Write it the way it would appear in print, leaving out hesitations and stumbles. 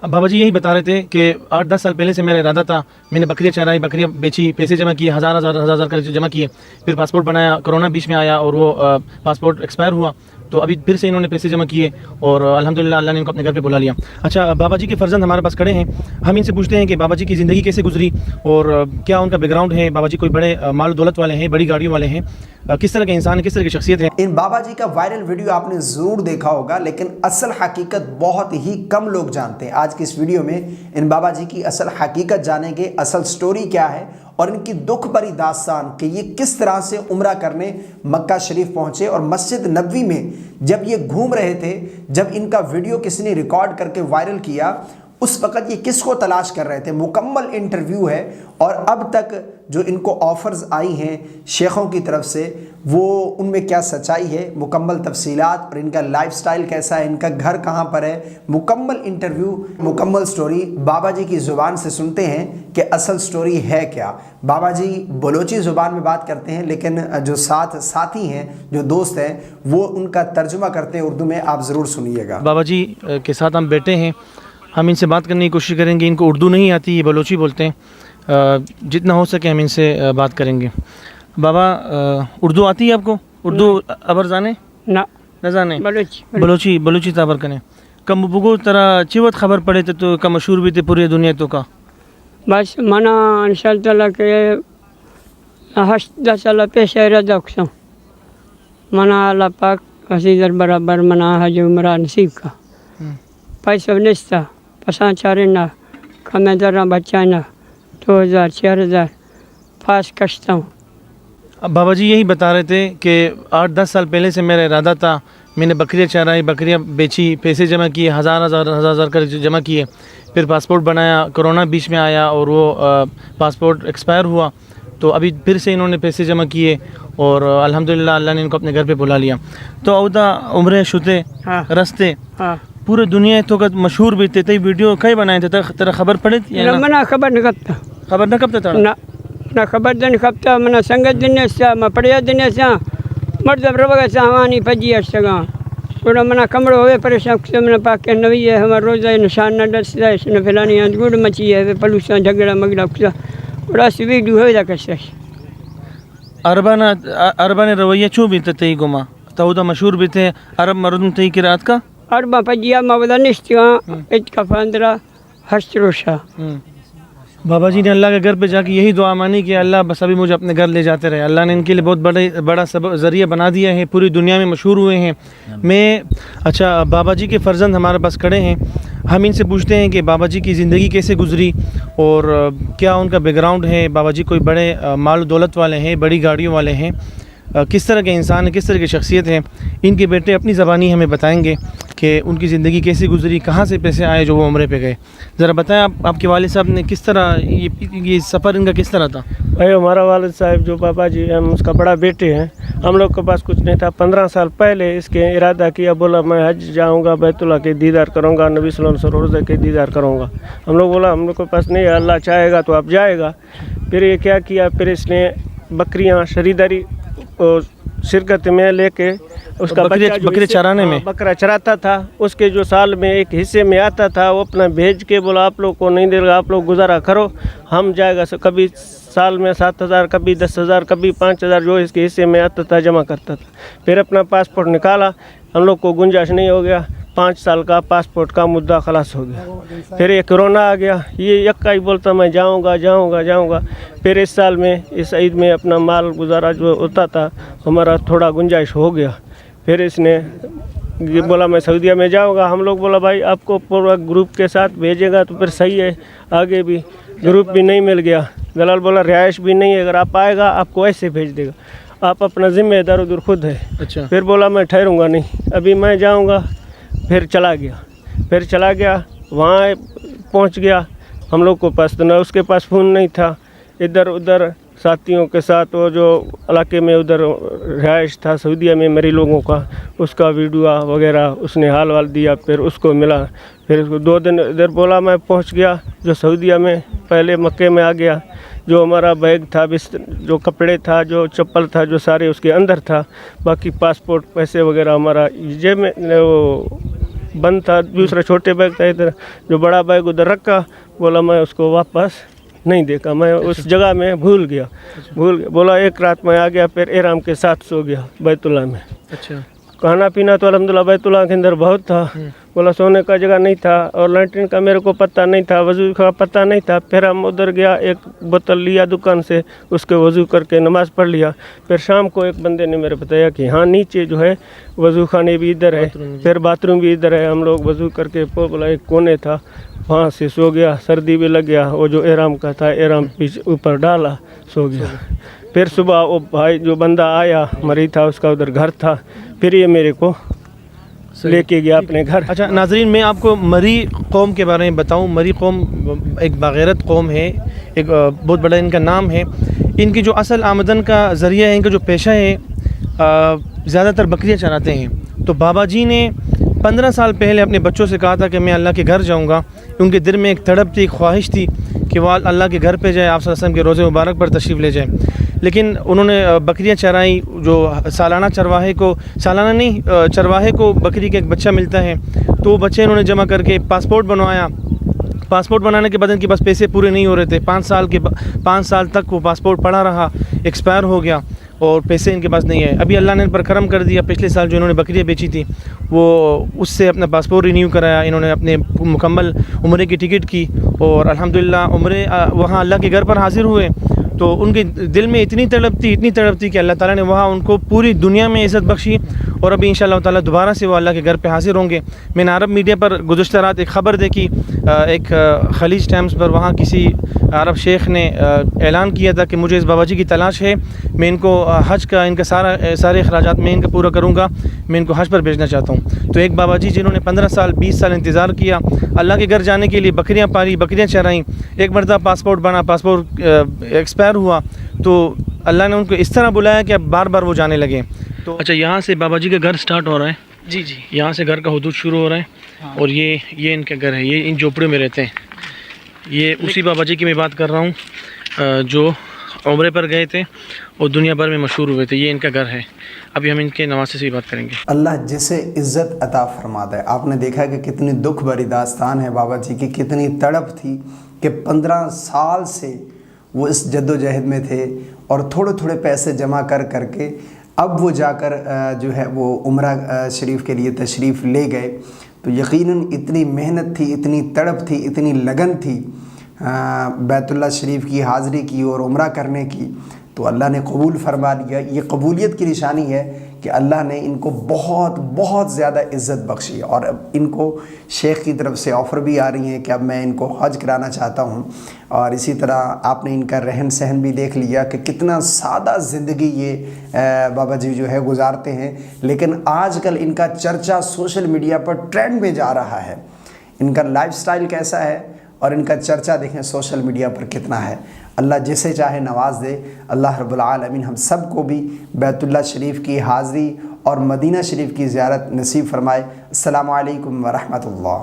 बाबा जी यही बता रहे थे कि 8-10 साल पहले से मेरा इरादा था, मैंने बकरियाँ चराई, बकरियाँ बेची, पैसे जमा किए, हज़ार कर जमा किए, फिर पासपोर्ट बनाया, कोरोना बीच में आया और वो पासपोर्ट एक्सपायर हुआ, तो अभी फिर से इन्होंने पैसे जमा किए और अल्हम्दुलिल्लाह अल्लाह ने इनको अपने घर पे बुला लिया। अच्छा, बाबा जी के फर्जंद हमारे पास खड़े हैं, हम इनसे पूछते हैं कि बाबा जी की ज़िंदगी कैसे गुजरी और क्या उनका बैकग्राउंड है, बाबा जी कोई बड़े माल दौलत वाले हैं, बड़ी गाड़ियों वाले हैं, किस तरह के इंसान है, किस तरह की शख्सियत है। इन बाबा जी का वायरल वीडियो आपने ज़रूर देखा होगा, लेकिन असल हकीकत बहुत ही कम लोग जानते हैं। आज की इस वीडियो में इन बाबा जी की असल हकीकत जानेंगे, असल स्टोरी क्या है और इनकी दुख भरी दास्तान कि ये किस तरह से उम्रा करने मक्का शरीफ पहुंचे और मस्जिद नबवी में जब ये घूम रहे थे, जब इनका वीडियो किसी ने रिकॉर्ड करके वायरल किया, उस वक़्त ये किसको तलाश कर रहे थे। मुकम्मल इंटरव्यू है और अब तक जो इनको ऑफ़र्स आई हैं शेखों की तरफ से, वो उनमें क्या सच्चाई है, मुकम्मल तफसीलात और इनका लाइफस्टाइल कैसा है, इनका घर कहाँ पर है, मुकम्मल इंटरव्यू, मुकम्मल स्टोरी बाबा जी की ज़ुबान से सुनते हैं कि असल स्टोरी है क्या। बाबा जी बलोची ज़ुबान में बात करते हैं, लेकिन जो साथी हैं, जो दोस्त हैं, वो उनका तर्जुमा करते हैं उर्दू में। आप ज़रूर सुनिएगा। बाबा जी के साथ हम बैठे हैं, हम इनसे बात करने की कोशिश करेंगे। इनको उर्दू नहीं आती, ये बलोची बोलते हैं, जितना हो सके हम इनसे बात करेंगे। बाबा उर्दू आती है आपको? उर्दू अबर जाने ना न जाने? बलोची ताबर कने कम बुगो तरह चिवत खबर पड़े तो का मशहूर भी थे पूरी दुनिया तो का बस मना इंशाअल्लाह के 8-10 साल पेश इरादा कसम मना अल्लाह पाक हसीदर बराबर मना हज उमरा नसीब का पैसा निस्ता पसा चारिना कमे दरा बच्चाना 2000-4000 फास कश्ता हूँ। अब बाबा जी यही बता रहे थे कि 8-10 साल पहले से मेरा इरादा था, मैंने बकरियाँ चराई, बकरियाँ बेची, पैसे जमा किए, हज़ार कर जमा किए, फिर पासपोर्ट बनाया, कोरोना बीच में आया और वो पासपोर्ट एक्सपायर हुआ, तो अभी फिर से इन्होंने पैसे जमा किए और अल्हम्दुलिल्लाह अल्लाह ने इनको अपने घर पे बुला लिया। तो औदा उम्र शुते रस्ते पूरे दुनिया तो का मशहूर भी थे, तई वीडियो कई बनाए थे, तेरा खबर पड़े मना खबर न कब था ना खबर दिन खपता मना संगत दिन से मैं पढ़िया दिन से मर्द रबगा से हवानी फजी अटगा थोड़ा मना कमड़ो हुए परेशान से मना पाके नवी है हमारा रोज़ा निशान न डरता है इसने फैलानी गुड़ मची है पलूसा झगड़ा मगड़ा कुछ बड़ा सी वीडियो हो जाकर अरबा ने रवैया चू भी तई गुमा तउदा मशहूर भी थे अरब मर्दम तई की रात का अरबा फजिया मवदा निश्चिया इतका फंदरा हस्तरोशा। बाबा जी ने अल्लाह के घर पे जाके यही दुआ मानी कि अल्लाह बस अभी मुझे अपने घर ले जाते रहे। अल्लाह ने इनके लिए बहुत बड़ा ज़रिया बना दिया है, पूरी दुनिया में मशहूर हुए हैं। अच्छा, बाबा जी के फर्जंद हमारे पास खड़े हैं, हम इनसे पूछते हैं कि बाबा जी की ज़िंदगी कैसे गुजरी और क्या उनका बैकग्राउंड है, बाबा जी कोई बड़े माल दौलत वाले हैं, बड़ी गाड़ियों वाले हैं, किस तरह के इंसान है, किस तरह की शख्सियत है। इनके बेटे अपनी ज़बानी हमें बताएंगे कि उनकी ज़िंदगी कैसे गुजरी, कहाँ से पैसे आए जो वो उम्रे पे गए। ज़रा बताएं आपके वालिद साहब ने किस तरह ये सफ़र इनका किस तरह था। भाई हमारा वालिद साहब जो पापा जी हम उसका बड़ा बेटे हैं, हम लोग के पास कुछ नहीं था। 15 साल पहले इसके इरादा किया, बोला मैं हज जाऊँगा, बैतुल्लाह के दीदार करूँगा, नबी सल्लल्लाहु अलैहि वसल्लम रोज़े के दीदार करूँगा। हम लोग बोला हम लोग के पास नहीं है, अल्लाह चाहेगा तो आप जाएगा। फिर ये क्या किया, फिर इसने बकरियाँ शरीदारी शिरकत में लेके उसका बकरे चराने में बकरा चराता था, उसके जो साल में एक हिस्से में आता था वो अपना भेज के बोला आप लोग को नहीं देगा, आप लोग गुजारा करो, हम जाएगा। कभी साल में 7,000, कभी 10,000, कभी 5,000 जो इसके हिस्से में आता था जमा करता था। फिर अपना पासपोर्ट निकाला, हम लोग को गुंजाइश नहीं हो गया, 5 साल का पासपोर्ट का मुद्दा खलास हो गया। फिर ये कोरोना आ गया, ये यक्का ही बोलता मैं जाऊंगा। फिर इस साल में इस ईद में अपना माल गुजारा जो होता था हमारा थोड़ा गुंजाइश हो गया। फिर इसने ये बोला मैं सऊदीया में जाऊंगा। हम लोग बोला भाई आपको पूरा ग्रुप के साथ भेजेगा तो फिर सही है, आगे भी ग्रुप भी नहीं मिल गया। दलाल बोला रिहाइश भी नहीं है, अगर आप आएगा आपको ऐसे भेज देगा, आप अपना जिम्मेदार उधर खुद है। अच्छा। फिर बोला मैं ठहरूंगा नहीं, अभी मैं जाऊँगा। फिर चला गया, वहाँ पहुँच गया। हम लोग को पास तो ना उसके पास फ़ोन नहीं था, इधर उधर साथियों के साथ वो जो इलाके में उधर रिहाइश था सऊदीया में मेरे लोगों का, उसका वीडियो वगैरह उसने हाल दिया। फिर उसको मिला, फिर उसको 2 दिन इधर बोला मैं पहुंच गया जो सऊदीया में। पहले मक्के में आ गया, जो हमारा बैग था, जो कपड़े था, जो चप्पल था, जो सारे उसके अंदर था। बाकी पासपोर्ट पैसे वगैरह हमारा जेब में वो बंद था, दूसरा छोटे बैग था इधर, जो बड़ा बैग उधर रखा, बोला मैं उसको वापस नहीं देखा, मैं उस जगह में भूल गया, बोला एक रात में आ गया, फिर एहराम के साथ सो गया बैतुल्ला में। अच्छा, खाना पीना तो अल्हम्दुलिल्लाह बैतुल्ला के अंदर बहुत था, बोला सोने का जगह नहीं था, और लैट्रिन का मेरे को पता नहीं था, वज़ू का पता नहीं था। फिर हम उधर गया, एक बोतल लिया दुकान से, उसके वज़ू करके नमाज़ पढ़ लिया। फिर शाम को एक बंदे ने मेरे बताया कि हाँ नीचे जो है वज़ू खाने भी इधर है, फिर बाथरूम भी इधर है। हम लोग वज़ू करके बोला एक कोने था, वहाँ से सो गया, सर्दी भी लग गया, वो जो एहराम का था एहराम पीछे ऊपर डाला, सो गया। फिर सुबह वो भाई जो बंदा आया मरी था, उसका उधर घर था, फिर ये मेरे को लेके गया अपने घर। अच्छा नाजरीन, मैं आपको मरी कौम के बारे में बताऊं। मरी कौम एक बागैरत कौम है, एक बहुत बड़ा इनका नाम है। इनकी जो असल आमदन का ज़रिया है, इनका जो पेशा है, ज़्यादातर बकरियां चराते हैं। तो बाबा जी ने 15 साल पहले अपने बच्चों से कहा था कि मैं अल्लाह के घर जाऊंगा। उनके दिल में एक तड़प थी, एक ख्वाहिश थी कि वो अल्लाह के घर पे जाए, आप सल्लल्लाहु अलैहि वसल्लम के रोज़े मुबारक पर तशरीफ़ ले जाए। लेकिन उन्होंने बकरियां चराई। जो सालाना चरवाहे को, सालाना नहीं, चरवाहे को बकरी का एक बच्चा मिलता है, तो वो बच्चे इन्होंने जमा करके पासपोर्ट बनवाया। पासपोर्ट बनाने के बाद इनके पास पैसे पूरे नहीं हो रहे थे। 5 साल तक वो पासपोर्ट पड़ा रहा, एक्सपायर हो गया और पैसे इनके पास नहीं है। अभी अल्लाह ने इन पर करम कर दिया, पिछले साल जो इन्होंने बकरियाँ बेची थी वो उससे अपना पासपोर्ट रिन्यू कराया। इन्होंने अपने मुकम्मल उम्रे की टिकट की और अल्हम्दुलिल्लाह उम्रे वहाँ अल्लाह के घर पर हाजिर हुए। तो उनके दिल में इतनी तड़प थी कि अल्लाह ताला ने वहाँ उनको पूरी दुनिया में इज़्ज़त बख्शी और अभी इंशाअल्लाह ताला दोबारा से वो अल्लाह के घर पे हाजिर होंगे। मैंने अरब मीडिया पर गुज़श्ता रात एक ख़बर देखी, एक खलीज टाइम्स पर, वहाँ किसी अरब शेख ने ऐलान किया था कि मुझे इस बाबा जी की तलाश है, मैं इनको हज का इनका सारे अखराजात मैं इनका पूरा करूँगा, मैं इनको हज पर भेजना चाहता हूँ। तो एक बाबा जी जिन्होंने 15 साल 20 साल इंतज़ार किया अल्लाह के घर जाने के लिए, बकरियाँ पाली, बकरियाँ चराईं, एक मरतबा पासपोर्ट बना, पासपोर्ट एक्सपायर हुआ, तो अल्लाह ने उनको इस तरह बुलाया कि अब बार बार वो जाने लगे। तो अच्छा, यहाँ से बाबा जी का घर स्टार्ट हो रहा है। जी जी, यहाँ से घर का हुदूद शुरू हो रहा है। हाँ। और ये इनका घर है, ये इन झोपड़ियों में रहते हैं। ये उसी बाबा जी की मैं बात कर रहा हूँ जो उम्रे पर गए थे और दुनिया भर में मशहूर हुए थे। ये इनका घर है। अभी हम इनके नवासे से ही बात करेंगे। अल्लाह जिसे इज़्ज़त अता फरमाता है। आपने देखा कि कितनी दुख भरी दास्तान है बाबा जी की, कितनी तड़प थी कि 15 साल से वो इस जद्दोजहद में थे और थोड़े थोड़े पैसे जमा कर करके अब वो जाकर जो है वो उम्रा शरीफ के लिए तशरीफ़ ले गए। तो यकीनन इतनी मेहनत थी, इतनी तड़प थी, इतनी लगन थी बैतुल्लाह शरीफ की हाज़िरी की और उम्रा करने की, तो अल्लाह ने कबूल फरमा लिया। ये कबूलियत की निशानी है कि अल्लाह ने इनको बहुत बहुत ज़्यादा इज़्ज़त बख्शी और अब इनको शेख की तरफ से ऑफ़र भी आ रही हैं कि अब मैं इनको हज कराना चाहता हूँ। और इसी तरह आपने इनका रहन सहन भी देख लिया कि कितना सादा ज़िंदगी ये बाबा जी जो है गुजारते हैं, लेकिन आजकल इनका चर्चा सोशल मीडिया पर ट्रेंड में जा रहा है। इनका लाइफस्टाइल कैसा है और इनका चर्चा देखें सोशल मीडिया पर कितना है। अल्लाह जिसे चाहे नवाज दे। अल्लाह रब्बुल आलमीन हम सब को भी बैतुल्लाह शरीफ की हाज़िरी और मदीना शरीफ की ज़ियारत नसीब फरमाए। अस्सलामु अलैकुम व रहमतुल्लाह।